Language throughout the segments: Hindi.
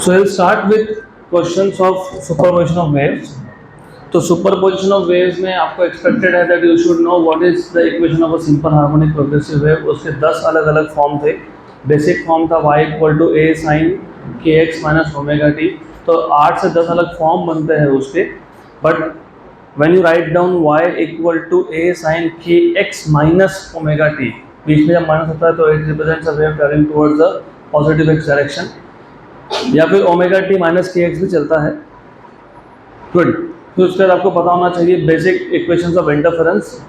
So we'll start with questions of superposition of waves. तो सुपरपोजिशन ऑफ वेव्स में आपको एक्सपेक्टेड है that you should know what is the equation of a simple harmonic progressive wave. उसके 10 अलग अलग फॉर्म थे। बेसिक फॉर्म था y equal to a sine k x minus omega t. तो 8 से 10 अलग फॉर्म बनते हैं उसके। But when you write down y equal to a sine k x minus omega t, बीच में जब माइनस होता है तो it represents a wave travelling towards the positive x direction, या फिर ओमेगा टी माइनस के एक्स भी चलता है। गुड। तो उसके बाद आपको पता होना चाहिए बेसिक इक्वेशंस ऑफ इंटरफेरेंस,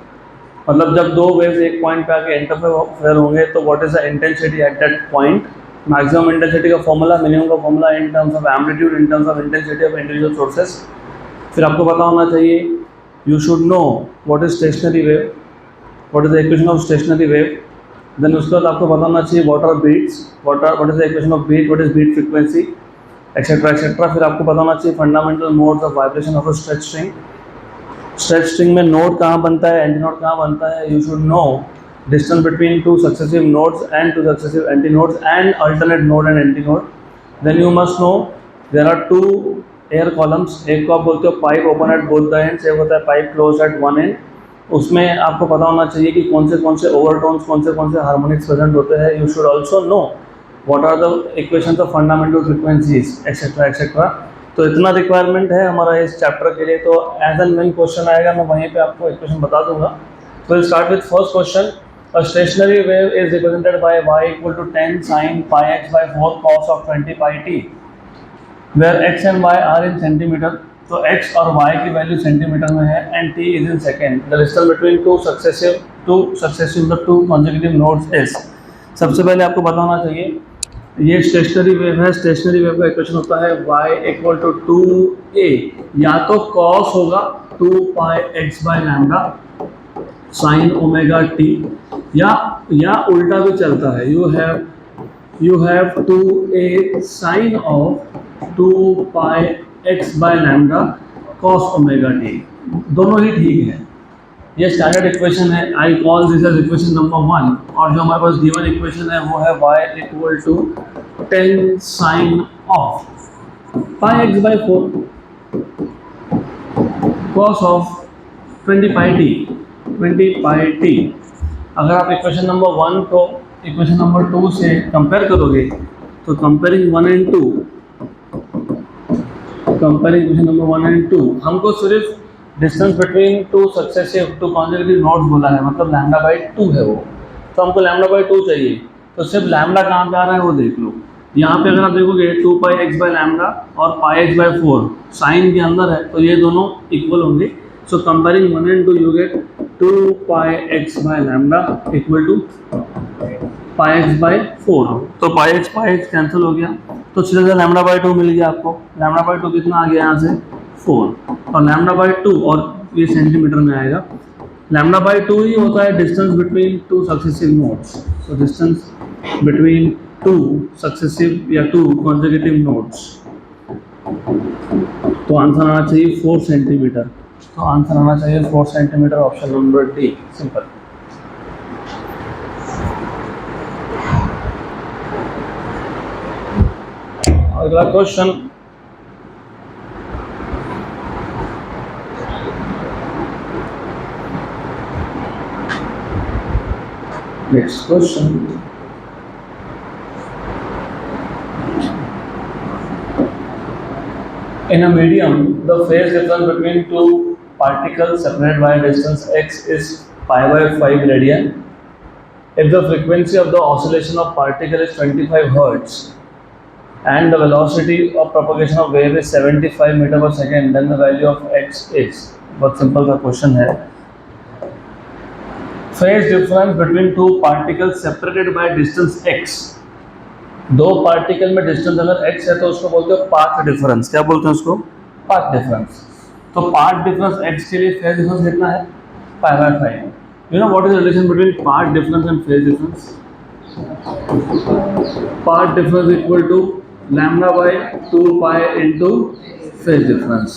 मतलब जब दो वेव्स एक पॉइंट पे आके इंटरफेयर होंगे तो what is the intensity at that point. Maximum intensity का फॉर्मूला, मिनिमम का formula in terms of amplitude, in terms of intensity of individual sources. फिर आपको पता होना चाहिए you should know what is stationary wave, what is the equation of stationary wave. Then उसके बाद आपको पता होना चाहिए what are beats, what is the equation of beat, what is beat frequency, etcetera etcetera. फिर आपको पता होना चाहिए fundamental modes of vibration of a stretch string. Stretch string में नोड कहाँ बनता है, एंटी नोड कहाँ बनता है। You should know distance between two successive nodes and two successive anti nodes and alternate node and anti node. Then you must know there are two air columns. एक को आप बोलते हो pipe open at both the ends, एक होता है pipe close at one and. उसमें आपको पता होना चाहिए कि कौन से ओवरटोन्स, कौन से हार्मोनिक्स प्रेजेंट होते हैं। You should also know what are the equations of fundamental frequencies etcetera etcetera. तो इतना रिक्वायरमेंट है हमारा इस चैप्टर के लिए। तो एज एंड व्हेन क्वेश्चन आएगा मैं वहीं पे आपको इक्वेशन बता दूंगा। तो will start with first question. A stationary wave is represented by y equal to 10 sin pi x by 4 cos of 20 pi t, where x and y are in centimetre. तो x और y की वैल्यू सेंटीमीटर में है and t is in second. The distance between two successive the two consecutive nodes is. सबसे पहले आपको पता होना चाहिए ये स्टेशनरी वेव है। स्टेशनरी वेव का इक्वेशन होता है y इक्वल टू 2a, या तो cos होगा 2 pi x by lambda sin omega t, या उल्टा भी चलता है। you have 2a sin of 2 pi x by lambda cos omega t। दोनों ही ठीक है। ये स्टैंडर्ड इक्वेशन है। I call this as equation number 1। और जो हमारे पास गिवन इक्वेशन है वो है y equal to 10 sine of pi x by 4 cos of 20 pi t. अगर आप इक्वेशन नंबर 1 को इक्वेशन नंबर 2 से कंपेयर करोगे तो comparing 1 and 2, comparing equation number 1 and 2, हमको सिर्फ distance between two successive two consecutive nodes बोला है, मतलब लैम्डा बाई 2 है वो। तो हमको लैम्डा बाई 2 चाहिए। तो सिर्फ लैम्डा कहाँ पे आ रहा है वो देख लो। यहाँ पे अगर आप देखोगे 2 पाई एक्स बाई लैम्डा और पाई एक्स बाई 4 साइन के अंदर है, तो ये दोनों इक्वल होंगे। So comparing 1 and 2 you get 2 pi x by lambda equal to pi x by 4। तो पाई एक्स कैंसिल हो गया, तो सीधा सा लैम्डा बाई 2 मिल गया आपको। लैम्डा बाई 2 कितना आ गया यहाँ से 4, और लैम्डा बाई 2 और ये सेंटीमीटर में आएगा। लैम्डा बाई 2 ही होता है distance between two successive nodes. So distance between two successive या टू कॉन्सेक्यूटिव नोड्स। तो आंसर आना चाहिए 4 सेंटीमीटर। तो आंसर आना चाहिए 4 centimetre, option number D, simple. अगला question, next question. In a medium, the phase difference between two particles separated by a distance x is pi by 5 radian. If the frequency of the oscillation of particle is 25 hertz and the velocity of propagation of wave is 75 meter per second, then the value of x is। बहुत सिंपल सा क्वेश्चन है। Phase difference between two particles separated by distance x। दो पार्टिकल में डिस्टेंस अगर x है तो उसको बोलते हो पाथ डिफरेंस। क्या बोलते हैं उसको? Path difference. तो पाथ डिफरेंस x के लिए फेज डिफरेंस कितना है? Pi by 5। You know what is the relation between path difference and phase difference? Path difference equal to lambda by 2 pi into phase difference.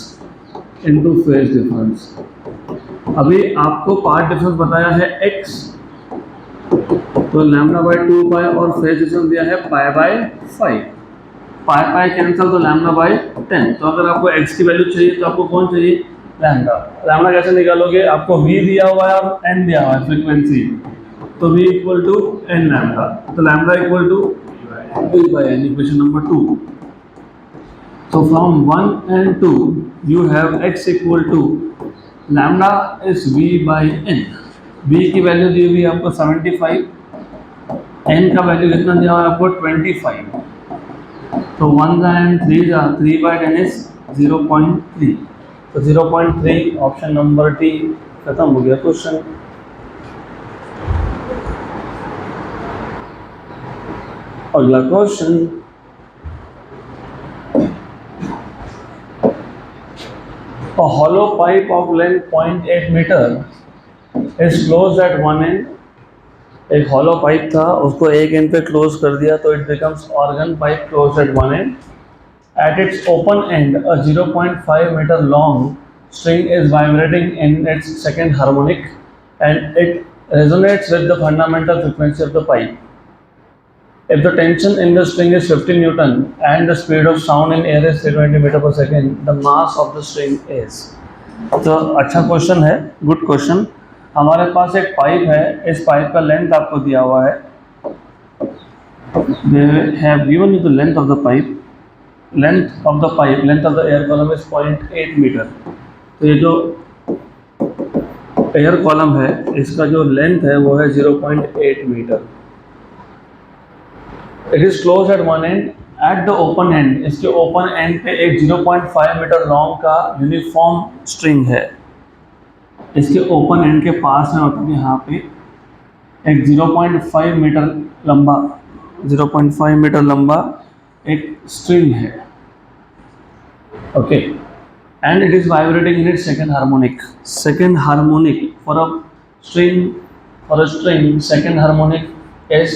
अभी आपको पार्ट डिफरेंस बताया है x, तो लैम्डा बाई 2 पाई और फेज डिफरेंस दिया है pi by 5। Pi pi cancel तो लैम्डा बाई 10। तो अगर आपको x की वैल्यू चाहिए तो आपको कौन चाहिए, लैम्डा। लैम्डा कैसे निकालोगे, आपको v दिया हुआ है और n दिया हुआ है फ्रीक्वेंसी, तो v equal to n lambda, तो lambda equal to v by n, equation number 2। So from 1 and 2 you have x equal to lambda is v by n। v की वैल्यू दी हुई है आपको 75, n का वैल्यू कितना दिया हुआ है आपको 25। तो 1 and 3 जा 3 by 10 is 0.3। तो 0.3 ऑप्शन नंबर डी खत्म हो गया क्वेश्चन। अगला question, a hollow pipe of length 0.8 meter is closed at one end। एक hollow pipe था, उसको एक end पे close कर दिया तो it becomes organ pipe closed at one end। At its open end a 0.5 meter long string is vibrating in its second harmonic and it resonates with the fundamental frequency of the pipe। If the tension in the string is 50 Newton and the speed of sound in air is 320 meter per second, the mass of the string is। तो अच्छा क्वेश्चन है, गुड क्वेश्चन। हमारे पास एक पाइप है, इस पाइप का लेंथ आपको दिया हुआ है, they have given you the length of the pipe, length of the pipe, length of the air column is 0.8 meter। तो ये जो एयर कॉलम है इसका जो लेंथ है वो है 0.8 metre. It is close at one end, at the open end, इसके ओपन एंड पे एक 0.5 मीटर लॉन्ग का यूनिफॉर्म स्ट्रिंग है। इसके ओपन एंड के पास में मतलब यहाँ पे एक 0.5 मीटर लंबा 0.5 मीटर लंबा एक स्ट्रिंग है, okay. And it is vibrating in it second harmonic. Second harmonic for a string second harmonic is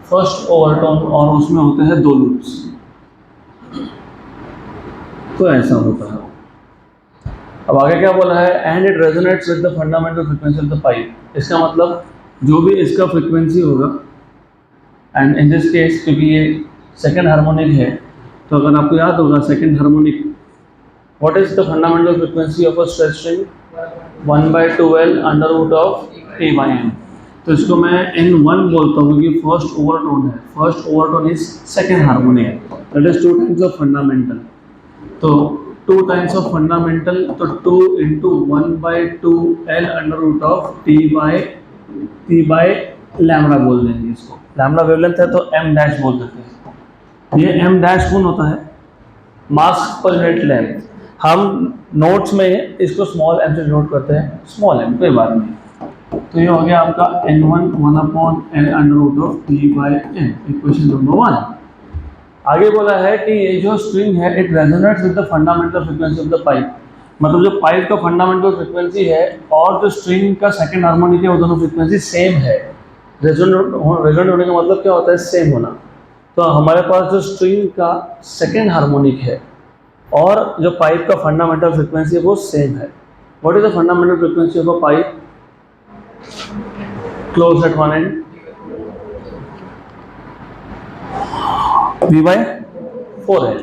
first overtone और उसमें होते हैं 2 लूप्स। तो ऐसा होता है। अब आगे क्या बोला है, and it resonates with the fundamental frequency of the pipe. इसका मतलब जो भी इसका फ्रीक्वेंसी होगा, एंड इन दिस केस क्योंकि ये सेकेंड हार्मोनिक है, तो अगर आपको याद होगा second harmonic, what is the fundamental frequency of a stretch string, 1/2L under root of T/M। तो इसको मैं N1 बोलता हूँ कि फर्स्ट ओवरटोन है। First overtone is second harmonic, that is 2 times of fundamental. तो 2 टाइम्स ऑफ फंडामेंटल, तो 2 into 1/2L under root of T by lambda बोल देंगे इसको। लैम्डा वेवलेंथ है तो m डैश बोल देते हैं। ये m डैश कौन होता है, मास पर यूनिट लेंथ। हम नोट्स में इसको स्मॉल m से नोट करते हैं, स्मॉल m, कोई बात नहीं। तो ये हो गया आपका N1 1/L under root of T/M, equation number 1। आगे बोला है कि ये जो स्ट्रिंग है it resonates with the fundamental frequency of the pipe. मतलब जो पाइप का फंडामेंटल फ्रीक्वेंसी है और जो स्ट्रिंग का सेकंड हार्मोनिक है वो दोनों फ्रीक्वेंसी सेम है। रेजोनेट होने का मतलब क्या होता है, सेम होना। तो हमारे पास जो स्ट्रिंग का सेकंड हार्मोनिक है और जो पाइप का फंडामेंटल फ्रीक्वेंसी है वो सेम है। What is the fundamental frequency of a pipe closed at one end, V/4L।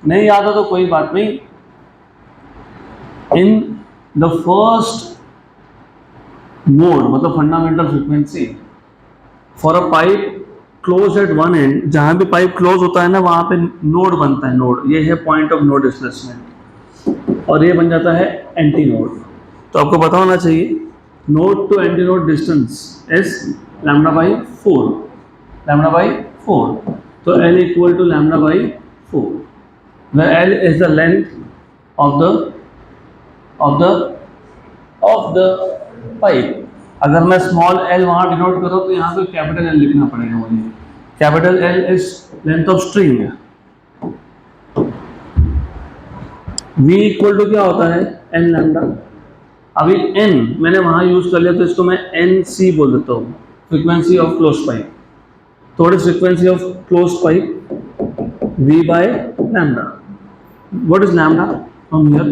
नहीं याद हो तो कोई बात नहीं। इन द फर्स्ट मोड मतलब fundamental frequency for a pipe close at one and, जहां भी पाइप क्लोज होता है ना वहां पे नोड बनता है। नोड ये है पॉइंट ऑफ नो डिस्प्लेसमेंट और ये बन जाता है एंटी नोड। तो आपको पता होना चाहिए node to anti node distance is λ/4, λ/4। तो L equal to λ/4, where L is the length of the pipe। अगर मैं स्मॉल l वहाँ डिनोट करूँ तो यहाँ पे कैपिटल L लिखना पड़ेगा मुझे। Capital L is length of string. V equal to क्या होता है, n लैम्डा। अभी n मैंने वहाँ यूज कर लिया तो इसको मैं NC बोल देता हूँ, फ्रीक्वेंसी ऑफ क्लोज पाइप। तो what is frequency of close pipe, V/λ। What is lambda from here,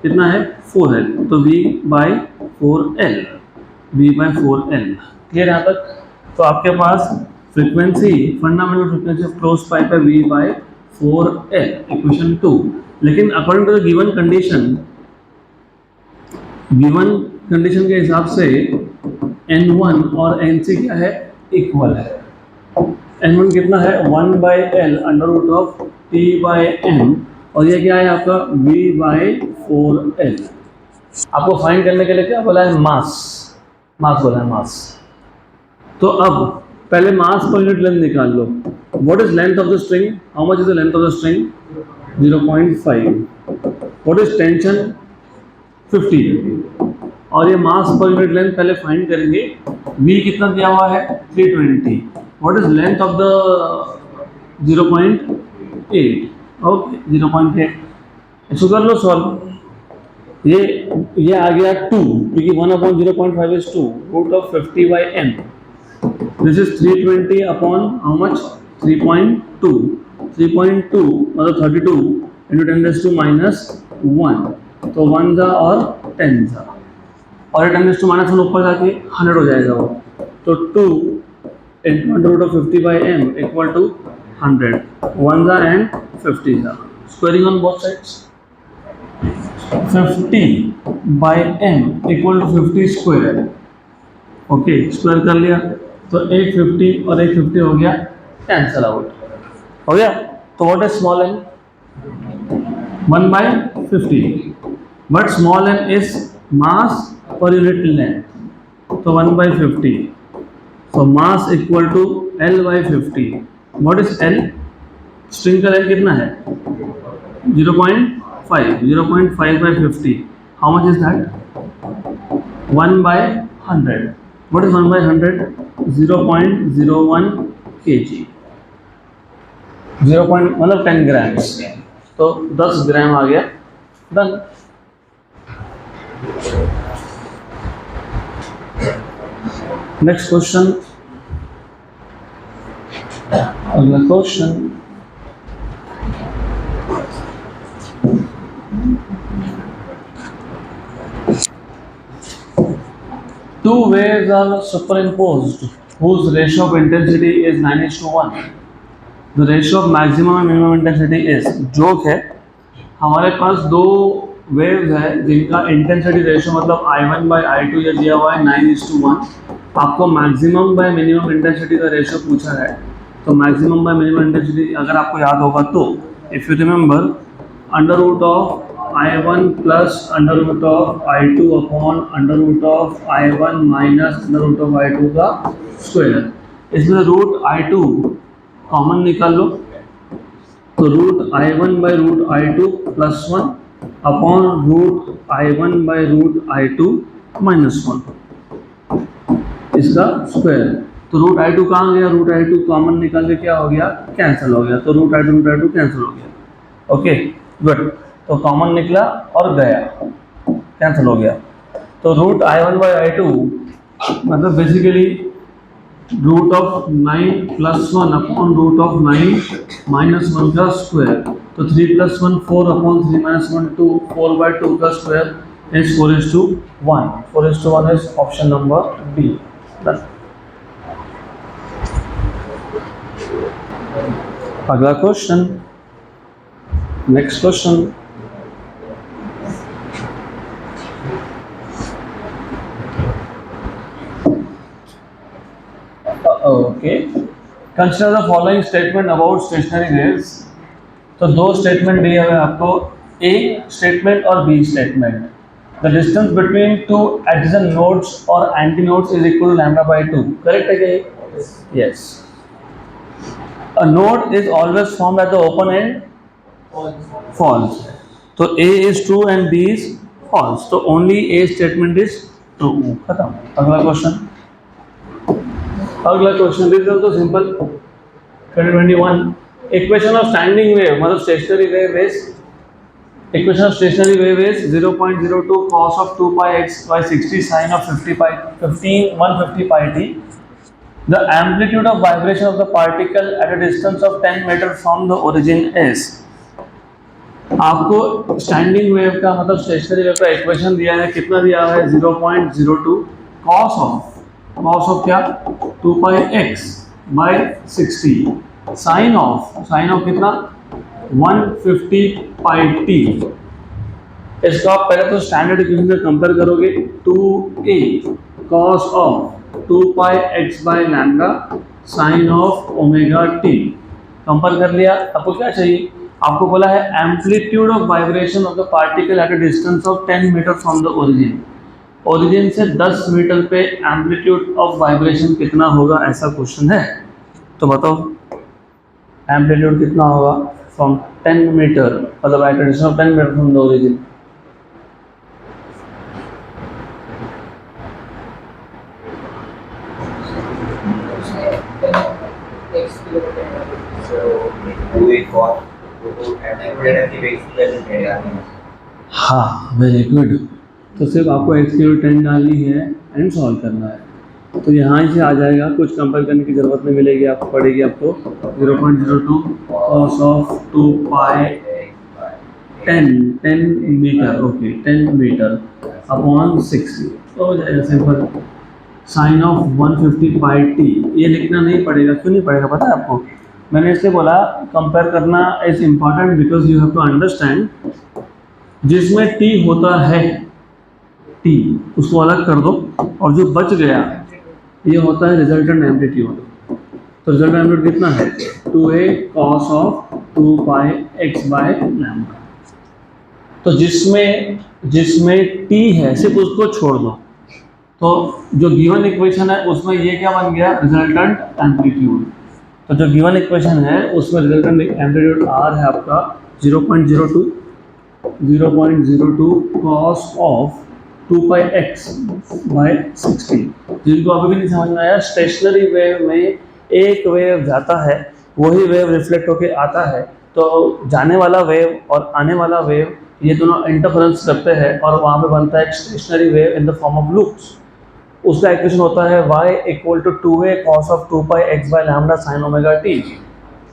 कितना है 4L, तो V/4L, V/4L। क्लियर यहाँ तक। तो आपके पास frequency fundamental frequency of close pipe है 4L इक्वेशन 2। लेकिन according to the given condition के हिसाब से N1 और N3 क्या है, इक्वल है। N1 कितना है, 1/L under root of T/M, और ये क्या है आपका V/4L। आपको फाइंड करने के लिए क्या बोला है, मास बोला है, मास। तो अब पहले मास पर यूनिट लेंथ निकाल लो। What is length of the string, how much is the length of the string, 0.5। What is tension, 50, और ये मास पर यूनिट लेंथ पहले फाइंड करेंगे। V कितना दिया हुआ है, 320। What is length of the 0.8, okay 0.8। इसको कर लो सॉल्व। ये आ गया 2, क्योंकि 1/0.5 is 2, root of 50/m। This is 320 upon how much, 3.2 मतलब 32 इंटू 10⁻⁻1, तो 1 जा और 10 जा, और 10⁻⁻1 ऊपर जाके 100 हो जाएगा वो। तो 2 into root of 50/m equal to 100, 1 जा एंड 50 जा, squaring on both sides. 50/m equal to 50 square, okay square कर लिया, तो 850 और 850 हो गया, कैंसल आउट हो गया। तो what is small n, 1/50, but small n is mass पर यूनिट लेंथ, तो 1/50, so mass equal to L/50। what is L, string का लेंथ कितना है, 0.5/50, how much is that, 1/100। what is 1/100, 0.01 kg, 0. मतलब 10 ग्राम्स, तो 10 ग्राम आ गया, डन। नेक्स्ट क्वेश्चन, अगला question, two waves are superimposed whose ratio of intensity is 9:1। the ratio of maximum and minimum intensity is, joke है, हमारे पास दो वेव्स है जिनका इंटेंसिटी रेशियो मतलब I1/I2 ये दिया हुआ है 9:1। आपको मैक्सिमम बाय मिनिमम इंटेंसिटी का रेशियो पूछा है, तो मैक्सिमम बाय मिनिमम इंटेंसिटी अगर आपको याद होगा तो if you remember, under root of I1 plus under root of I2 upon under root of I1 minus under root of I2 का स्क्वायर। इसमें रूट I2 कॉमन निकाल लो, तो root I1/√I2 plus 1 upon root I1/√I2 minus 1, इसका स्क्वायर। तो रूट I2 कहाँ गया, रूट I2 कॉमन निकाल के क्या हो गया, कैंसिल हो गया, तो रूट I2 कैंसिल हो गया, ओके गुड। तो कॉमन निकला और गया, कैंसिल हो गया। तो रूट I1/I2 मतलब basically root of 9 plus 1 upon root of 9 minus 1 का स्क्वायर, तो 3 + 1 4 अपॉन 3 - 1 2, 4/2 का स्क्वायर इज 4:1। 4:1 इज ऑप्शन नंबर बी। अगला question, next question, okay, consider the following statement about stationary waves. तो दो स्टेटमेंट दिए हुए आपको, ए स्टेटमेंट और B statement. The distance between two adjacent nodes और anti nodes is equal to λ/2, correct है क्या? Yes. A node is always formed at the open end, false. तो A is true and B is false, तो only A statement is true, खत्म। अगला question, this is also simple. 2021 equation of standing wave मतलब stationary wave is, equation of stationary wave is 0.02 cos of 2πx/60 sin of 150 pi t। The amplitude of vibration of the particle at a distance of 10 meter from the origin is। आपको स्टैंडिंग वेव का मतलब स्टेशनरी वेव का इक्वेशन दिया है, कितना दिया है, 0.02 cos of क्या, 2πx/60 sin of कितना 150 पाई टी। इसका आप पहले तो स्टैंडर्ड इक्वेशन से कंपेयर करोगे, 2a cos of 2 pi x by lambda sine of omega t. Compare कर लिया, आपको क्या चाहिए? आपको बोला है amplitude of vibration of the particle at a distance of 10 metre from the origin. Origin से 10 मीटर पे एम्पलीट्यूड ऑफ वाइब्रेशन कितना होगा, ऐसा क्वेश्चन है। तो बताओ एम्पलीट्यूड कितना होगा फ्रॉम 10 मीटर, मतलब at a distance of 10 metre from the origin. हाँ, वेरी गुड। तो सिर्फ आपको x की वैल्यू 10 डालनी है एंड सॉल्व करना है। तो यहाँ से आ जाएगा, कुछ कंपेयर करने की जरूरत नहीं मिलेगी, आपको पड़ेगी आपको 0.02 cos of 2 pi 10 metre, okay 10 metre upon 60, तो हो जाएगा simple. Sine of 150 pi t, ये लिखना नहीं पड़ेगा। क्यों नहीं पड़ेगा पता है आपको? मैंने इसलिए बोला कंपेयर करना is important because you have to understand, जिसमें टी होता है, टी उसको अलग कर दो, और जो बच गया ये होता है रिजल्टेंट एम्पलीट्यूड। तो रिजल्टेंट एम्पलीट्यूड कितना है? 2a cos of 2 pi x by lambda. तो जिसमें टी है सिर्फ उसको छोड़ दो। तो जो गिवन इक्वेशन है उसमें ये क्या बन गया? Resultant amplitude. तो जो गिवन इक्वेशन है उसमें रिजल्टेंट एम्पलीट्यूड r है आपका 0.02 cos of 2 pi x by 60। जिनको अभी भी नहीं समझ में आया, स्टेशनरी वेव में एक वेव जाता है, वही वेव रिफ्लेक्ट होके आता है, तो जाने वाला वेव और आने वाला वेव ये दोनों इंटरफेरेंस करते हैं और वहाँ पे बनता है एक stationary wave in the form of loops. उसका इक्वेशन होता है y equal to 2a cos of 2 pi x by lambda sine omega T.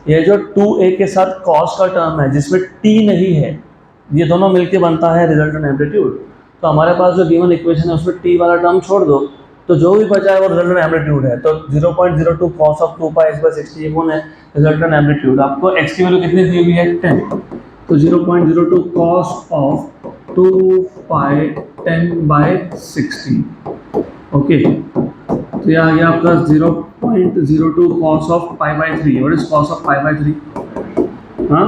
ये जो 2a के साथ cos का टर्म है जिसमें t नहीं है, ये दोनों मिलके बनता है रिजल्टेंट एम्पलीट्यूड। तो हमारे पास जो गिवन इक्वेशन है उसमें t वाला टर्म छोड़ दो, तो जो भी बचा है वो रिजल्टेंट एम्पलीट्यूड है। तो 0.02 cos of 2 pi x by 60 ये कौन है? Resultant amplitude. आपको x की वैल्यू कितनी दी हुई है? 10। तो 0.02 cos of 2 pi 10 by 60, okay. तो यह आ गया आपका 0.02 cos of pi by 3। What is cos of pi by 3? हाँ,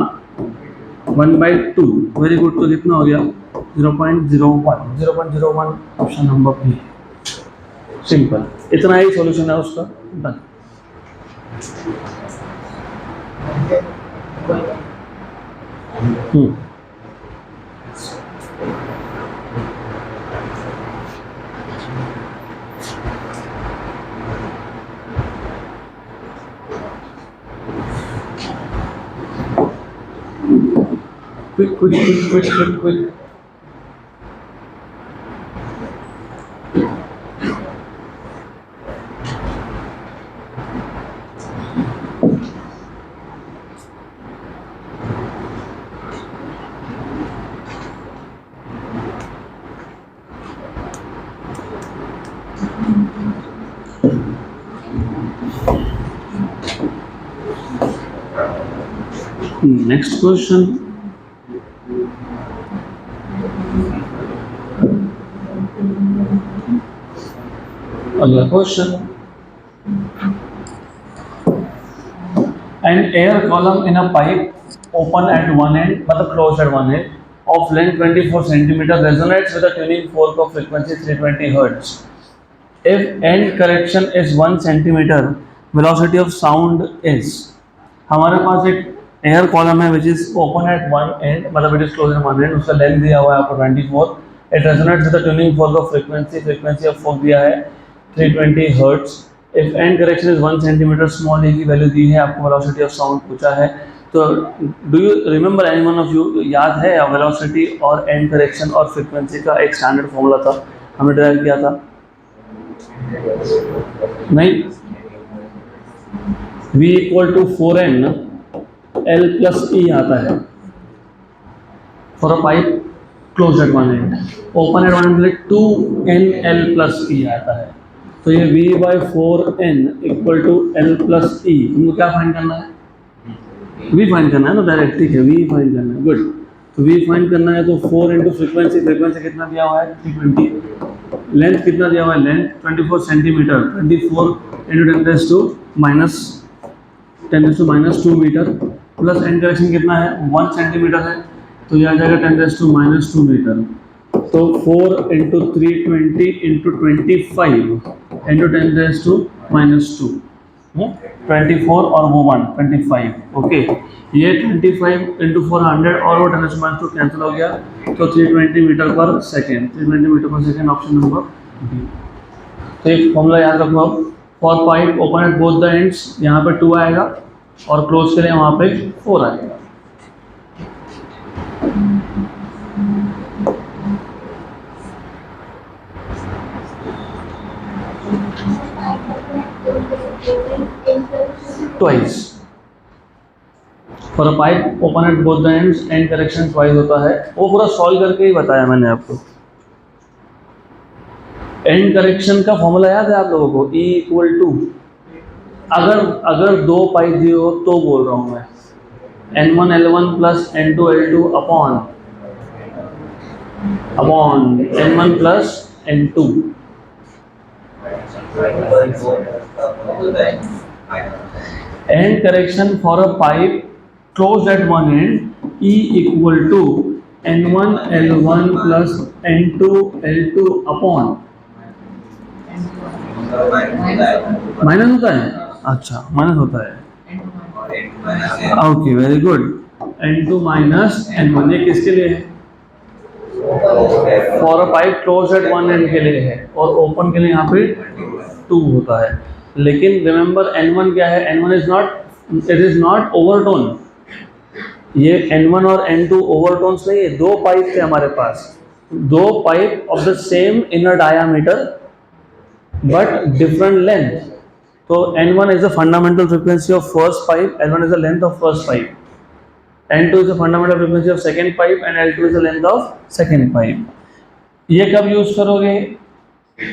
1/2। Very good. तो कितना हो गया? 0.01 ऑप्शन नंबर बी। सिंपल, इतना ही सॉल्यूशन है उसका। Done. Quick. Next question. Another question. An air column in a pipe open at one end, मतलब closed at one end, of length 24 centimeter resonates with a tuning fork of frequency 320 Hz. If end correction is 1 centimeter, velocity of sound is। हमारे पास एक एयर कॉलम है which is open at one end, मतलब it is close at one end, उसका लेंथ दिया हुआ है आपको 24। It resonates with the tuning fork of frequency of fork दिया है 320 hertz. If end correction is 1 centimetre, small A की वैल्यू दी है आपको, वेलोसिटी ऑफ साउंड पूछा है। तो do you remember any one of you, याद है वेलोसिटी और एंड करेक्शन और फ्रीक्वेंसी का एक स्टैंडर्ड फॉर्मूला था, हमने ड्राइव किया था? नहीं, v equal to 4n L plus E आता है for a pipe close at one end, open at one end 2n L plus E आता है। तो ये v/4n equal to L plus E, तुमको क्या फाइंड करना है? वी फाइंड करना है ना डायरेक्ट, ठीक है, वी फाइंड करना है, गुड। तो वी फाइंड करना है तो 4 इंटू फ्रीक्वेंसी, फ्रीक्वेंसी कितना दिया हुआ है 320, लेंथ कितना दिया हुआ है, length 24 centimetre, 24 into 10⁻² metre, plus end correction कितना है 1 सेंटीमीटर है, तो यह आ जाएगा 10⁻² मीटर। तो 4 इंटू 320 इंटू 25 इंटू 10⁻², 24 और वो 1 25, ओके। ये 25 इंटू 400 और वो 10⁻² कैंसिल हो गया, तो 320 मीटर पर सेकेंड, 320 मीटर पर सेकेंड, ऑप्शन नंबर बी। तो एक फॉर्मूला याद रखो अब, for pipe open at both the ends यहाँ पे 2 आएगा और क्लोज के लिए वहाँ पे 4 आएगा। Twice for a pipe open at both the ends and correction twice होता है, वो पूरा सॉल्व करके ही बताया मैंने आपको। एंड करेक्शन का फॉर्मूला याद है आप लोगों को, E इक्वल टू, अगर 2 पाइप दिए हो तो बोल रहा हूँ मैं, N1 L1 plus N2 L2 upon N1 plus N2। End correction for a pipe closed at one end, E equal to N1 L1 plus N2 L2 upon minus होता है, अच्छा माइनस होता है, okay very good. N2 minus N1 ये किसके लिए है, for a pipe close at one and के लिए है, और ओपन के लिए यहाँ पे 2 होता है। लेकिन रिमेंबर N1 क्या है, N1 इज नॉट ओवरटोन, ये N1 और N2 ओवरटोन्स नहीं है, 2 पाइप थे हमारे पास, 2 pipe of the same inner diameter but different length. तो N1 is the fundamental frequency of first pipe, L1 is the length of first pipe, N2 is the fundamental frequency of second pipe and L2 is the length of second pipe। ये कब यूज करोगे,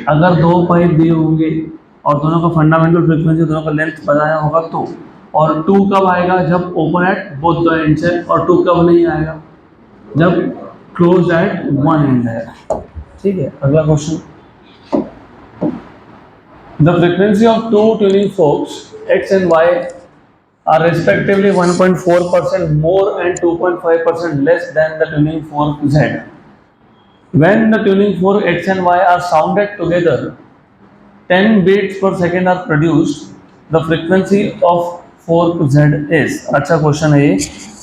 अगर 2 पाइप दिए होंगे और दोनों का फंडामेंटल फ्रीक्वेंसी, दोनों का लेंथ बताया होगा तो, और 2 कब आएगा, जब open at both the ends है, और 2 कब नहीं आएगा, जब क्लोज एट वन एंड है, ठीक है। अगला क्वेश्चन, the frequency of 2 tuning forks X and Y are respectively 1.4% more and 2.5% less than the tuning fork Z. When the tuning fork X and Y are sounded together, 10 beats per second are produced. The frequency of fork Z is। अच्छा क्वेश्चन है ये।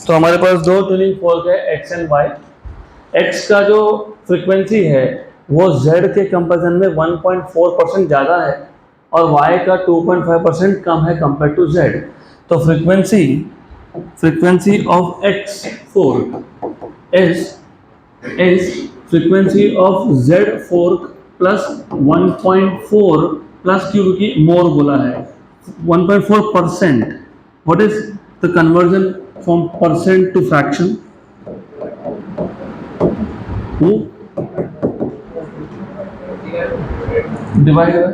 तो हमारे पास 2 ट्यूनिंग फोर्क है X and Y। X का जो फ्रीक्वेंसी है वो Z के कंपैरिजन में 1.4% ज़्यादा है और Y का 2.5% कम है कंपेयर टू Z। तो frequency of X fork is frequency of Z fork plus 1.4 plus क्योंकि मोर बोला है 1.4%। What is the conversion from percent to fraction? Divide by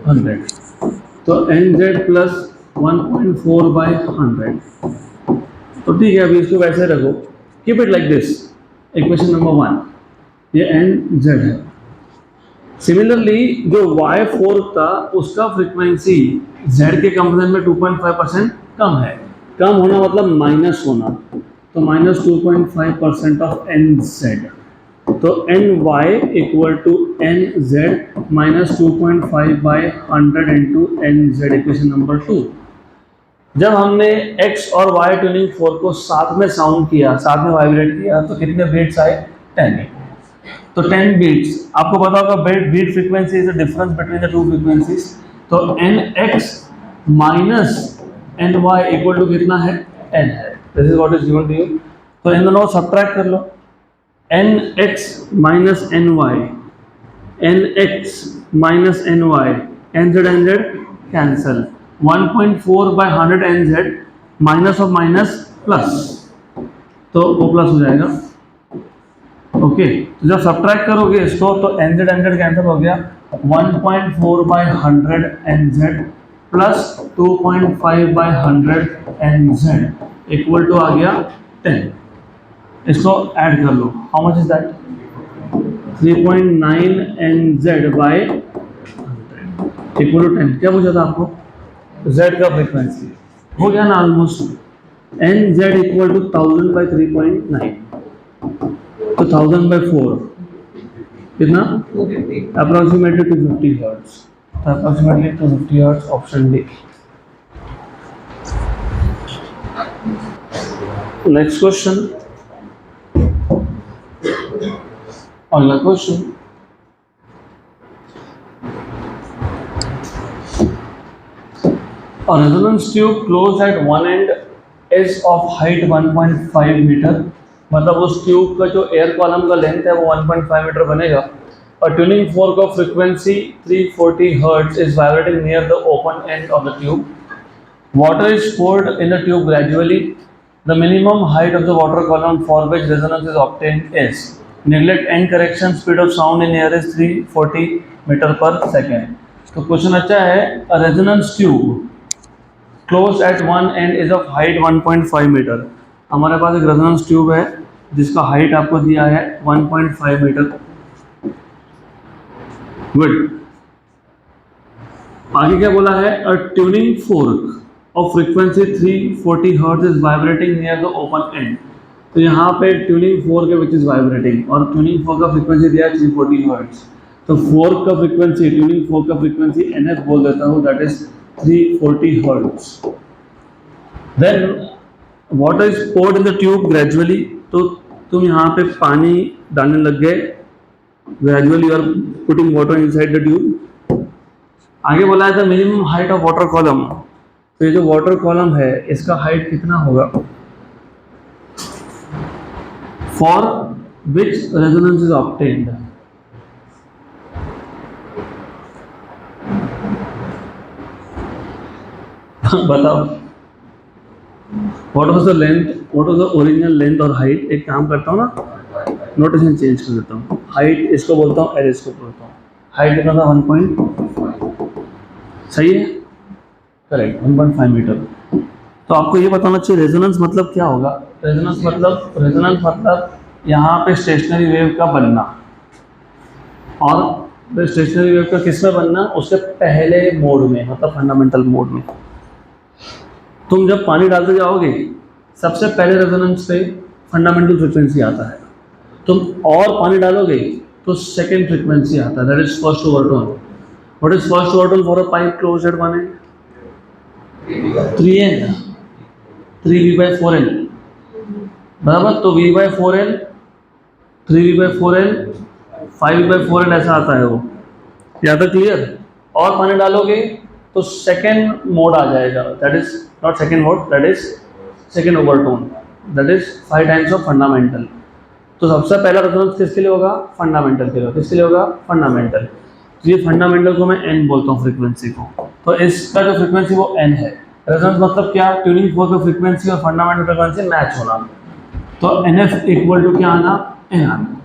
100, तो NZ plus 1.4 by 100। तो ठीक है, अभी इसको वैसे रखो, keep it like this, equation number 1, ये NZ है। सिमिलरली जो Y फोर्क था उसका फ्रीक्वेंसी Z के कंपेरिजन में 2.5% कम है, कम होना मतलब माइनस होना, तो माइनस 2.5% ऑफ NZ। तो NY equal to NZ minus 2.5 by 100 into NZ, equation number 2। जब हमने X और Y ट्यूनिंग फोर्क को साथ में साउंड किया, साथ में वाइब्रेट किया, तो कितने बीट्स आए 10। तो 10 बीट्स, आपको पता होगा beat frequency is the difference between the two frequencies. तो NX minus NY equal to कितना है 10 है, this is what is given to you. तो इन दोनों को सब्ट्रैक्ट कर लो, NX minus NY, NX minus NY, NZ cancel, 1.4 by 100 NZ minus of minus plus, तो वो प्लस हो जाएगा, ओके। तो जब सब्ट्रैक्ट करोगे इसको तो NZ कैंसिल हो गया, 1.4 by 100 NZ plus 2.5 by 100 NZ equal to आ गया 10, इसको ऐड कर लो, how much is that 3.9 NZ by equal to 10। क्या पूछा था आपको, Z का फ्रीक्वेंसी हो गया ना almost, NZ equal to 1000 by 3.9, तो 1000 बाई 4 कितना, approximately 250 hertz, approximately 250 hertz, option D. Next question, अगला question, a resonance tube closed at one end is of height 1.5 metre, मतलब उस ट्यूब का जो एयर कॉलम का लेंथ है वो 1.5 मीटर बनेगा, और tuning fork of frequency 340 hertz is vibrating near the open end of the tube, water is poured in the tube gradually, the minimum height of the water column for which resonance is obtained is, neglect end correction, speed of sound in air is 340 metre पर सेकेंड। तो क्वेश्चन अच्छा है, a resonance tube closed at one end is of height 1.5 metre, हमारे पास एक रेजोनेंस ट्यूब है जिसका हाइट आपको दिया है 1.5 मीटर, गुड। आगे क्या बोला है, a tuning fork of frequency 340 hertz is vibrating near the open end, तो यहाँ पे ट्यूनिंग फोर्क है विच इज वाइब्रेटिंग, और ट्यूनिंग फोर्क का फ्रीक्वेंसी दिया है 340 हर्ट्ज, तो फोर्क का फ्रीक्वेंसी, ट्यूनिंग फोर्क का फ्रीक्वेंसी NF बोल देता हूँ, that is 340 hertz. Then water is poured in the tube gradually, तो तुम यहाँ पे पानी डालने लग गए, gradually you are putting water inside the tube। आगे बोला है the minimum height of water column, तो ये जो water column है इसका height कितना होगा, for which resonance is obtained, बताओ, what was the length, what was the original length और हाइट। एक काम करता हूँ ना, नोटेशन चेंज कर देता हूँ, हाइट इसको बोलता हूँ, एल इसको बोलता हूँ, हाइट कितना था 1.5, सही है, करेक्ट, 1.5 मीटर। तो आपको ये बताना चाहिए रेजोनेंस मतलब क्या होगा, रेजोनेंस मतलब यहाँ पे स्टेशनरी वेव का बनना, और स्टेशनरी वेव का किस में बनना, उसके पहले मोड में, मतलब फंडामेंटल मोड में। तुम जब पानी डालते जाओगे सबसे पहले रेजोनेंस पे फंडामेंटल फ्रीक्वेंसी आता है, तुम और पानी डालोगे तो सेकेंड फ्रीक्वेंसी आता है, that is first overtone. What is first overtone for a pipe closed eight one and, 3N, 3V/4L, बराबर, तो V/4L, 3V/4L, 5V/4L ऐसा आता है वो, या तो क्लियर। और पानी डालोगे तो सेकेंड मोड आ जाएगा, that is not second mode, that is second overtone, that is 5 times of fundamental. तो सबसे पहला रेजोनेंस किसके लिए होगा, फंडामेंटल के लिए, किसके लिए होगा, फंडामेंटल। तो ये फंडामेंटल को मैं N बोलता हूँ फ्रीक्वेंसी को, तो इसका जो फ्रीक्वेंसी वो N है। रेजोनेंस मतलब क्या, ट्यूनिंग फोर्क का फ्रीक्वेंसी और फंडामेंटल फ्रीक्वेंसी मैच होना, तो NF इक्वल टू क्या आना, N आना,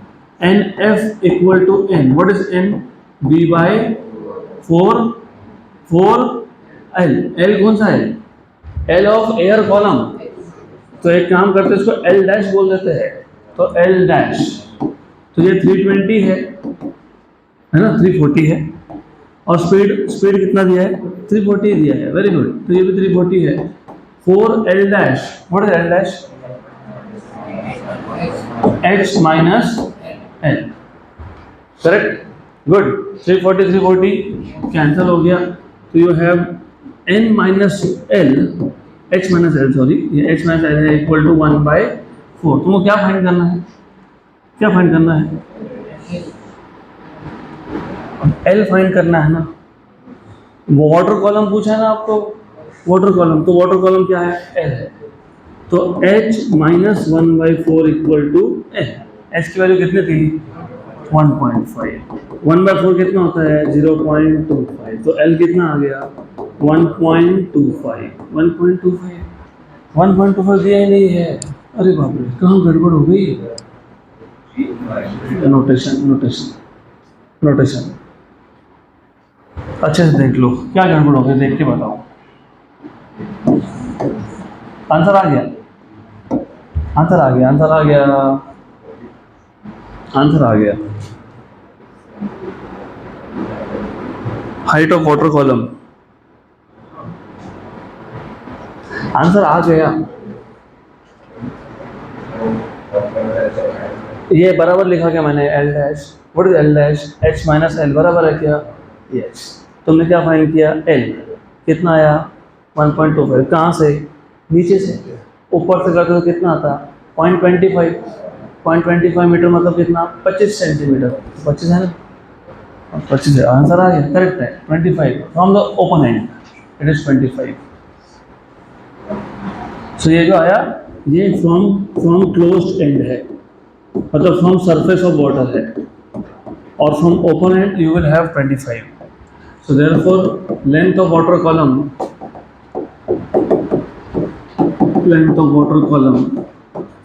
NF equal to N, what is N, V/4L, L कौन सा है, L ऑफ एयर कॉलम, तो एक काम करते हैं इसको L डैश बोल देते हैं, तो L डैश, तो ये 320 है ना, 340 है, और स्पीड कितना दिया है, 340 दिया है, वेरी गुड, तो ये भी 340 है। 4L dash, what is L dash, H minus L, correct, good, 340 cancel हो गया, तो you have N minus L, H minus L, sorry, ये H माइनस L है इक्वल टू 1/4। तुमको क्या फाइंड करना है, क्या फाइंड करना है, L फाइंड करना है ना, वाटर कॉलम पूछा है ना आपको, वाटर कॉलम, तो वाटर कॉलम क्या है, L है, तो H minus 1/4 equal to L, H की वैल्यू कितनी थी, 1.5, 1/4 कितना होता है, 0.25, तो L कितना आ गया, 1.25, 1.25 दिया ही नहीं है, अरे बाप रे, कहाँ गड़बड़ हो गई, नोटेशन अच्छे से देख लो, क्या गड़बड़ हो गई, देख के बताओ, आंसर आ गया, आंसर आ गया, आंसर आ गया, आंसर आ गया। Height of water column, answer आ गया। ये बराबर लिखा क्या मैंने, L dash, what is L dash, H minus L बराबर है क्या, यस। तुमने क्या फाइंड किया, एल कितना आया 1.25, कहाँ से, नीचे से, ऊपर से करते तो कितना आता 0.25, 0.25 मीटर मतलब कितना 25 सेंटीमीटर, 25 है ना, 25 है, आंसर आ गया, करेक्ट है 25 from the open and, it is 25। सो ये जो आया ये फ्रॉम क्लोज्ड एंड है, मतलब फ्रॉम सरफेस ऑफ वाटर है, और from open and you will have 25। So therefore length of water column, length of water column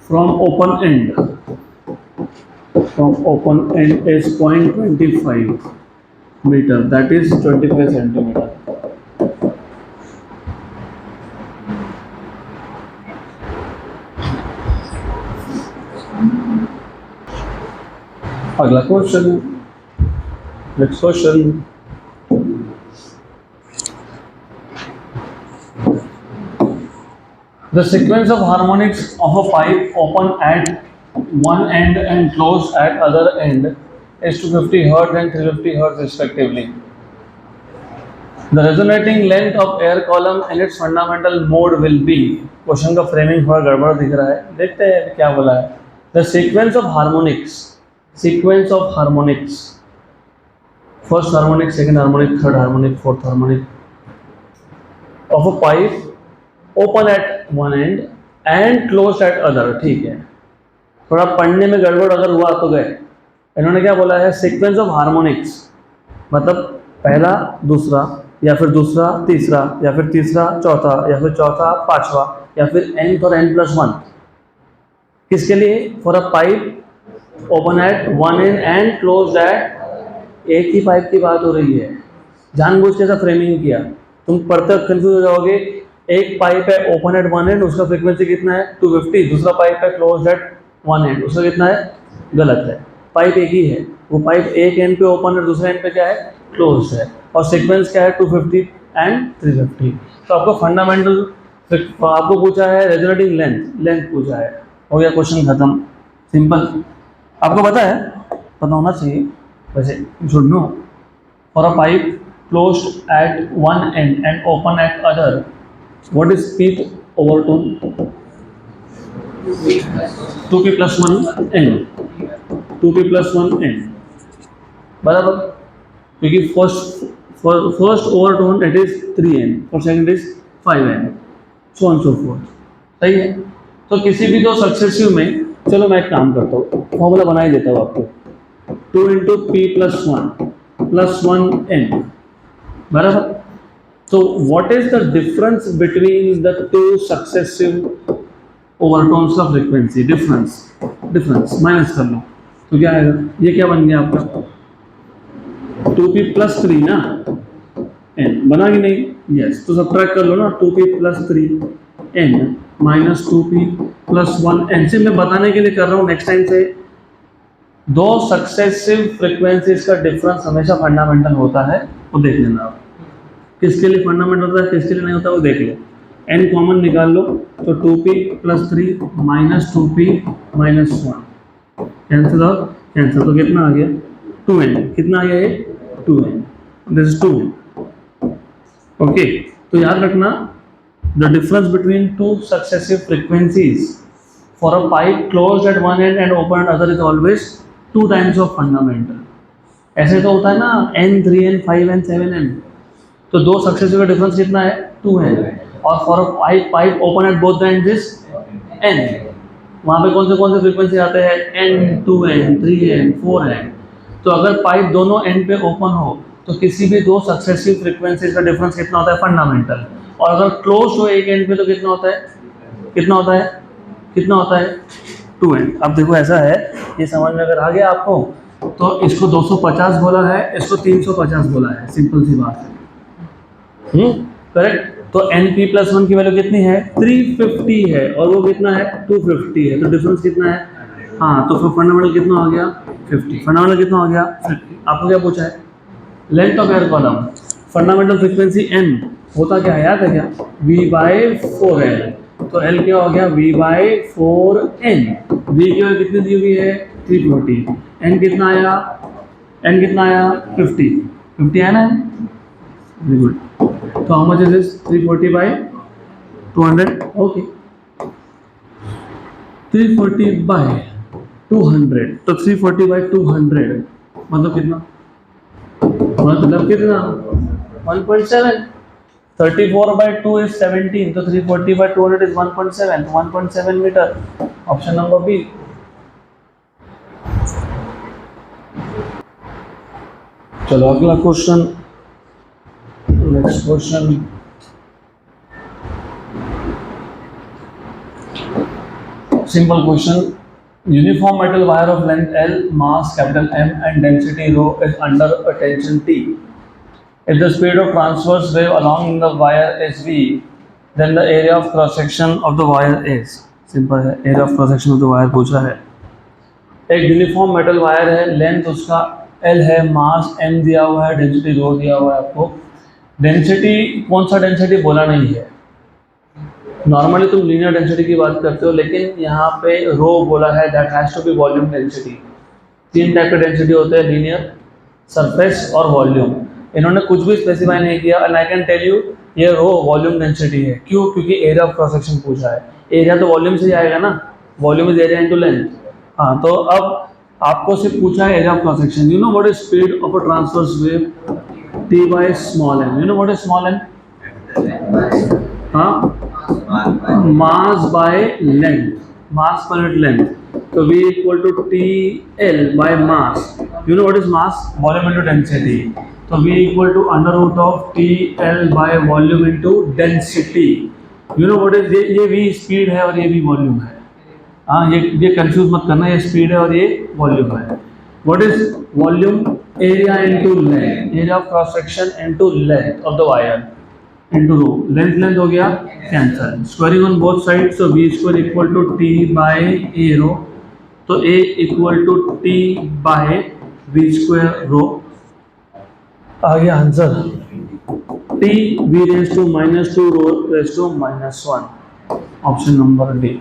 from open end is 0.25 meter, that is 25 centimeter। अगला question, next question, the sequence of harmonics of a pipe open at one end and closed at other end is 250 Hz and 350 Hz respectively. The resonating length of air column and its fundamental mode will be, question का फ्रेमिंग थोड़ा गड़बड़ दिख रहा है, देखते हैं क्या बोला है। The sequence of harmonics, sequence of harmonics, first harmonic, second harmonic, third harmonic, fourth harmonic of a pipe open at one and and close eight other, ठीक है, थोड़ा पढ़ने में गड़बड़ अगर हुआ तो गए। इन्होंने क्या बोला है, सीक्वेंस ऑफ हार्मोनिक्स, मतलब पहला दूसरा, या फिर दूसरा तीसरा, या फिर तीसरा चौथा, या फिर चौथा पांचवा, या फिर n और n+1, किसके लिए, for a pipe open at one and and close eight, एक ही पाइप की बात हो रही है, जानबूझ के ऐसा फ्रेमिंग किया, तुम पढ़ते वक्त कंफ्यूज हो जाओगे। एक पाइप है ओपन एट वन एंड, उसका फ्रीक्वेंसी कितना है 250, दूसरा पाइप है क्लोज एट वन एंड, उसका कितना है, गलत है, पाइप एक ही है, वो पाइप एक एंड पे ओपन है, दूसरे एंड पे क्या है, क्लोज है, और सीक्वेंस क्या है 250 एंड 350। तो आपको फंडामेंटल, आपको पूछा है रेजोनेटिंग लेंथ पूछा है, हो गया क्वेश्चन खत्म, सिंपल। आपको पता है, पता होना चाहिए वैसे, should know, for a pipe closed eight one and and open eight other, what is pth overtone, 2p plus 1 n, 2p plus 1 n बराबर, क्योंकि first overtone it is 3n और second is 5n, so on so fourth, सही है। तो किसी भी दो सक्सेसिव में, चलो मैं एक काम करता हूँ, फॉर्मूला बना ही देता हूँ आपको, 2 into p plus 1 n बराबर। So what is the difference between the two successive overtones का frequency? difference माइनस कर लो तो क्या आएगा, ये क्या बन गया आपका 2p plus 3 ना, n बना कि नहीं, yes, तो सब्ट्रैक्ट कर लो ना, 2p plus 3 n minus 2p plus 1 n, से मैं बताने के लिए कर रहा हूँ, नेक्स्ट टाइम से दो सक्सेसिव फ्रीक्वेंसीज का डिफरेंस हमेशा फंडामेंटल होता है, वो देख लेना आप, किसके लिए फंडामेंटल होता है किसके लिए नहीं होता वो देख लो। n कॉमन निकाल लो तो 2p plus 3 minus 2p minus 1 cancel, और कैंसिल, तो कितना आ गया 2n, कितना आ गया ये 2n, this is 2n, okay. तो याद रखना, the difference between two successive frequencies for a pipe closed eight one and and open eight other is always 2 times of fundamental. ऐसे तो होता है ना n 3n 5n 7n, तो दो सक्सेसिव का डिफरेंस कितना है 2 है, और for a pipe open at both the ends is n, वहाँ पे कौन से फ्रीक्वेंसी आते हैं n 2n 3n 4n। तो अगर पाइप दोनों एंड पे ओपन हो तो किसी भी दो सक्सेसिव फ्रीक्वेंसीज का डिफरेंस कितना होता है फंडामेंटल, और अगर क्लोज हो एक एंड पे तो कितना होता है 2n। अब देखो ऐसा है, ये समझ में अगर आ गया आपको, तो इसको 250 बोला है, इसको 350 बोला है, सिंपल सी बात है, करेक्ट। तो np+1 की वैल्यू कितनी है 350 है और वो कितना है 250 है, तो डिफरेंस कितना है, हाँ तो फिर फंडामेंटल कितना हो गया 50, फंडामेंटल कितना हो गया 50। आपको क्या पूछा है length of air column, fundamental frequency n होता क्या है याद है क्या v/4l, तो l क्या हो गया v/4n, v की वैल्यू कितनी दी हुई है 340, n कितना आया 50 है ना, वेरी गुड। तो how much is this 340/200, okay 340/200, तो 340/200 मतलब कितना 1.7, 34/2 is 17, तो 340/200 is 1.7, तो 1.7 मीटर, ऑप्शन नंबर बी। चलो अगला question, next question, simple question, uniform metal wire of length L, mass capital M and density rho is under a tension T. If the speed of transverse wave along the wire is V, then the area of cross section of the wire is, simple है, area of cross section of the wire पूछा है। एक यूनिफॉर्म मेटल वायर है, लेंथ उसका L है, मास M दिया हुआ है, डेंसिटी rho दिया हुआ है आपको। डेंसिटी कौन सा डेंसिटी बोला नहीं है, नॉर्मली तुम लीनियर डेंसिटी की बात करते हो, लेकिन यहाँ पे रो बोला है, that has to be volume density. तीन टाइप के डेंसिटी होते हैं, लीनियर, सरफेस और वॉल्यूम। इन्होंने कुछ भी स्पेसिफाई नहीं किया, and I can tell you ये रो वॉल्यूम डेंसिटी है। क्यों? क्योंकि एरिया ऑफ क्रॉस सेक्शन पूछा है, एरिया तो वॉल्यूम से ही आएगा ना, volume is area into length. हाँ, तो अब आपको सिर्फ पूछा है area of cross section. You know what is speed of a transverse wave, T/small m। You know what is small m? हाँ, मास बाय लेंथ, मास पर यूनिट लेंथ, तो V equal to TL by mass. You know what is mass, volume into density, तो V equal to under root of TL by volume into density. You know what is, ये V स्पीड है और ये भी वॉल्यूम है। हाँ, ये कंफ्यूज मत करना, ये स्पीड है और ये वॉल्यूम है। What is volume, area into length, area of cross section into length of the wire into rho, length हो गया cancel, squaring on both side, so V square equal to T by A rho, तो A equal to T by V square rho. आ गया answer, T V raise to -2 rho raise to -1, option number D.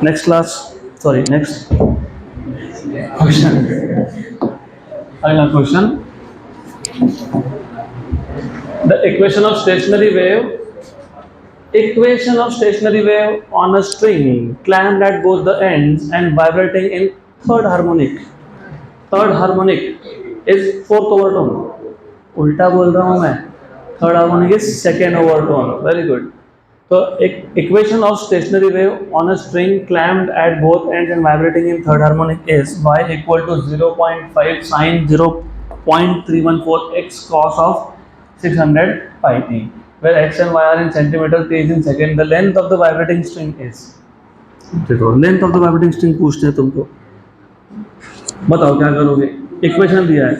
Next class, sorry next question, अगला क्वेश्चन, the equation of stationary wave, equation of stationary wave on a string clamped at both the ends and vibrating in third harmonic is fourth overtone, उल्टा बोल रहा हूँ मैं, third harmonic is second overtone, very good. तो एक equation of stationary wave on a string clamped at both ends and vibrating in third harmonic is y equal to 0.5 sin 0.314 x cos of 600 pi t, where x and y are in centimeter, t is in second, the length of the vibrating string is, देखो length of the vibrating string पूछते हैं तुमको, बताओ क्या करोगे। इक्वेशन दिया है,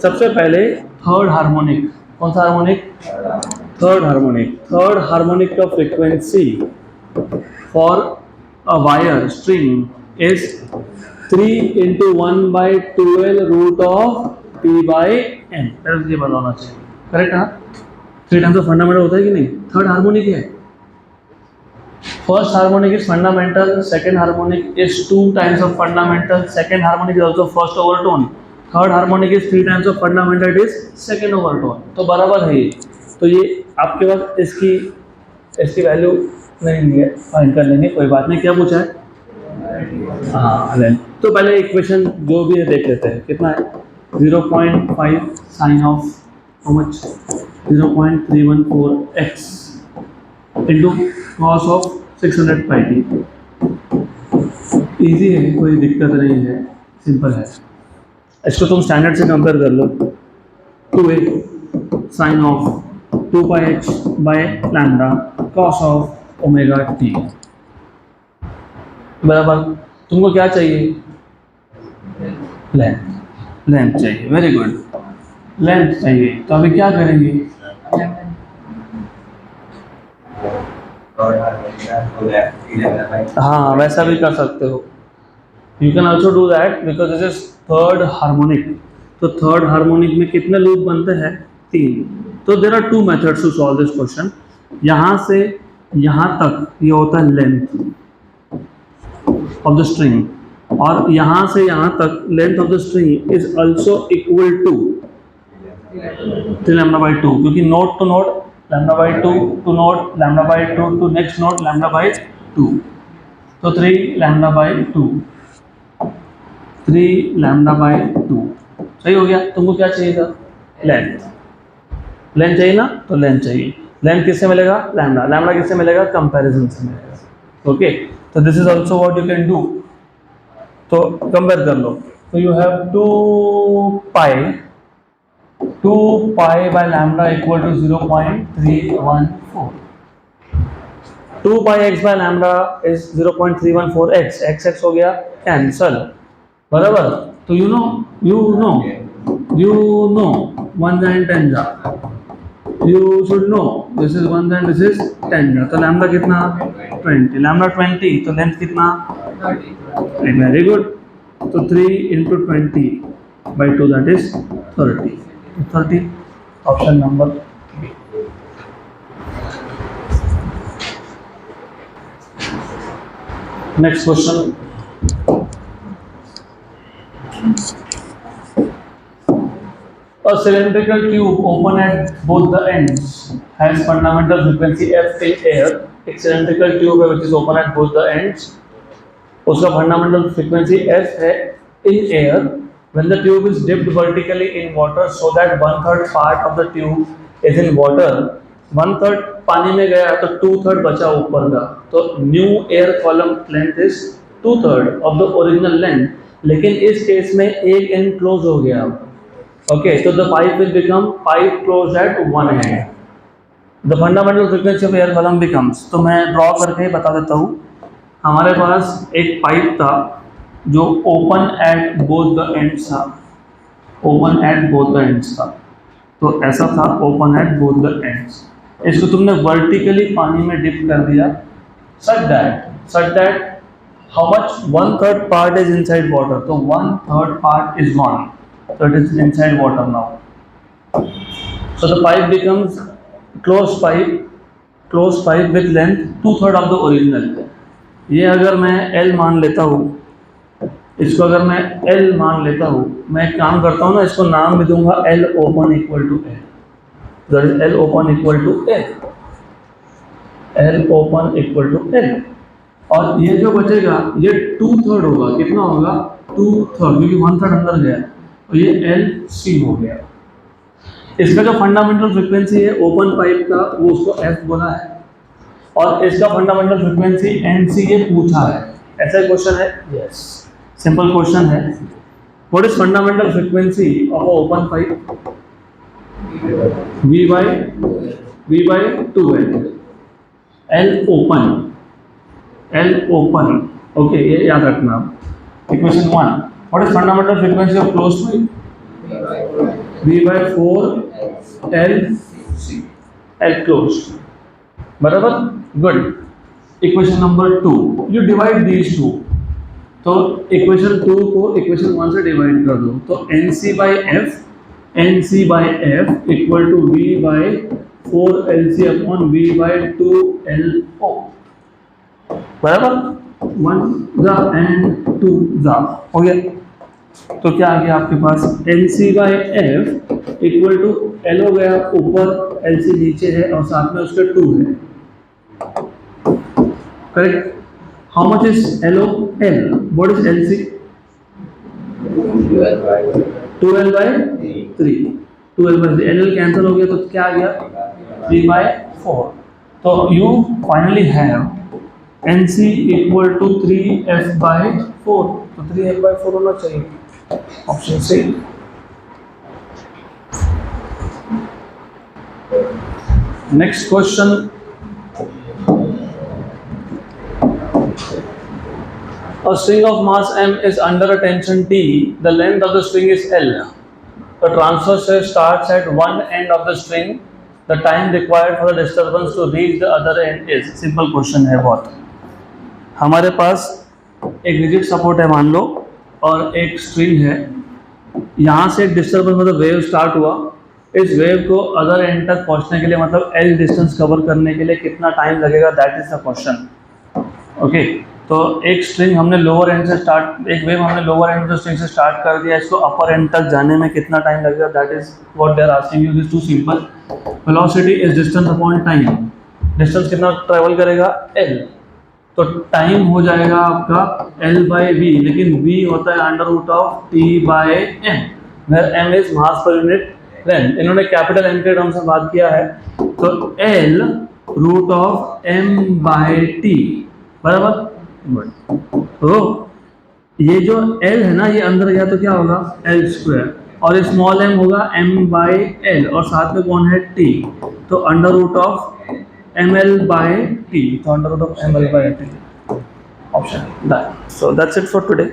सबसे पहले थर्ड हार्मोनिक, कौन सा हार्मोनिक, थर्ड हार्मोनिक का frequency for a wire string is 3 into 1/12 root of T/n, ये बताना चाहिए, करेक्ट है। 3 टाइम्स ऑफ फंडामेंटल होता है कि नहीं, थर्ड हार्मोनिक है, first harmonic is fundamental, second harmonic is 2 times of fundamental, second harmonic is also first overtone, third harmonic is 3 times of fundamental, it is second overtone, तो बराबर है ये। तो ये आपके पास इसकी वैल्यू नहीं है, फाइंड कर लेंगे, कोई बात नहीं। क्या पूछा है, हाँ लेंथ, तो पहले इक्वेशन जो भी है देख लेते हैं, कितना है 0.5 sine of how much 0.314x into cos of 600 pi t। Easy है, कोई दिक्कत नहीं है, सिंपल है। इसको तुम स्टैंडर्ड से कंपेयर कर लो, 2a sine of 2 pi h by lambda cos of omega t बराबर, तुमको क्या चाहिए, लेंथ चाहिए, वेरी गुड। लेंथ चाहिए, तो अभी क्या करेंगे? हाँ, वैसा भी कर सकते हो। You can also do that because this is third harmonic. तो थर्ड हार्मोनिक में कितने लूप बनते हैं? 3। तो there are 2 methods to solve this question. यहाँ से यहाँ तक ये होता है लेंथ ऑफ द स्ट्रिंग, और यहाँ से यहाँ तक length of the string is also equal to 3 lambda by 2, क्योंकि node to node lambda by 2 to node lambda by 2 to next node lambda by 2। तो 3 लैम्डा बाई 2, 3 लैम्डा बाई 2 सही हो गया। तुमको क्या चाहिए था? लेंथ। लेंथ चाहिए ना, तो लेंथ चाहिए। लेंथ किससे मिलेगा? लैम्डा। लैम्डा किससे मिलेगा? कंपैरिजन से मिलेगा। ओके, तो this is also what you can do. तो कंपेयर कर लो। तो you have 2 pi by lambda equal to 0.314। 2 pi X by lambda is 0.314 X. X हो गया कैंसल, बराबर। तो यू नो 1 and 10 जा, you should know this is 1 and this is 10 जा। तो लैम्डा कितना? 20। लैम्डा 20, तो लेंथ कितना? 30। Very good. तो 3 into 20 by 2 that is 30। 30 option number B. Next question. A cylindrical tube open at both the ends has fundamental frequency F in air। एक cylindrical tube है which is open at both the ends, उसका fundamental frequency F है in air when the tube is dipped vertically in water so that 1/3 part of the tube is in water। 1/3 पानी में गया तो 2/3 बचा ऊपर का, तो new air column length is 2/3 of the original length। लेकिन इस केस में एक एंड क्लोज हो गया। Okay, so the pipe will become pipe closed at one end। The fundamental frequency of air column becomes, तो मैं ड्रॉ करके बता देता हूँ। हमारे पास एक पाइप था जो open at both the ends था। Open at both the ends था, तो ऐसा था open at both the ends. इसको तुमने वर्टिकली पानी में डिप कर दिया such that how much 1/3 part is inside water, तो 1/3 part is gone, so it is inside water now। So the pipe becomes closed pipe with length 2/3 of the original। ये अगर मैं L मान लेता हूँ, इसको अगर मैं L मान लेता हूँ, मैं एक काम करता हूँ ना, इसको नाम भी दूंगा L open equal to L। that is L open equal to L। L open equal to L। और ये जो बचेगा ये 2/3 होगा। कितना होगा? 2/3, क्योंकि 1/3 अंदर गया, तो ये एल सी हो गया। इसका जो फंडामेंटल फ्रीक्वेंसी है ओपन पाइप का, वो उसको एफ बोला है, और इसका फंडामेंटल फ्रीक्वेंसी एन सी ये पूछा है। ऐसा क्वेश्चन है? यस, सिंपल क्वेश्चन है। What is fundamental frequency of a open pipe? V by 2L। L open, okay, ये याद रखना। Equation 1, what is fundamental frequency of closed pipe? V by 4L C, L closed, बराबर, good. Equation number 2, you divide these two, तो इक्वेशन 2 को इक्वेशन 1 से डिवाइड कर दो, तो NC by F equal to V by 4LC upon V by 2LO, बराबर। 1 जा एंड 2 जा, हो गया। तो क्या आ गया आपके पास? NC by F equal to L हो गया ऊपर, LC नीचे है, और साथ में उसके 2 है, correct. How much is LO? L। What is LC? 2L by 3। 2L by 3, LL cancel हो गया, तो क्या आ गया? 3 by 4। तो you finally have NC equal to 3F by 4, तो 3F by 4 होना चाहिए, option C. Next question, a string of mass m is under a tension T, the length of the string is L। The transverse wave starts at one end of the string. The time required for the disturbance to reach the other end is simple question है बहुत. हमारे पास एक रिजिड सपोर्ट है मान लो और एक स्ट्रिंग है. यहाँ से एक डिस्टर्बेंस मतलब वेव स्टार्ट हुआ. इस वेव को अदर एंड तक पहुँचने के लिए मतलब एल डिस्टेंस कवर करने के लिए कितना टाइम लगेगा, that is the question. Okay, तो एक स्ट्रिंग हमने लोअर एंड से स्टार्ट, एक वेव हमने लोअर एंड से स्ट्रिंग से स्टार्ट कर दिया, इसको अपर एंड तक जाने में कितना टाइम लगेगा, that is what they are asking you. This too simple. Velocity is distance upon time. Distance कितना ट्रेवल करेगा, एल. तो टाइम हो जाएगा आपका एल बाई वी, लेकिन वी होता है under root of T by M, where M is mass पर यूनिट लेंथ. इन्होंने कैपिटल एम के टर्म से बात किया है, तो L root of M by T बराबर. तो ये जो L है ना, ये अंदर गया तो क्या होगा एल स्क्वायर, और स्मॉल m होगा m बाई एल, और साथ में कौन है t, तो under root of M L by T, तो under root of M L by T option. So that's it for today.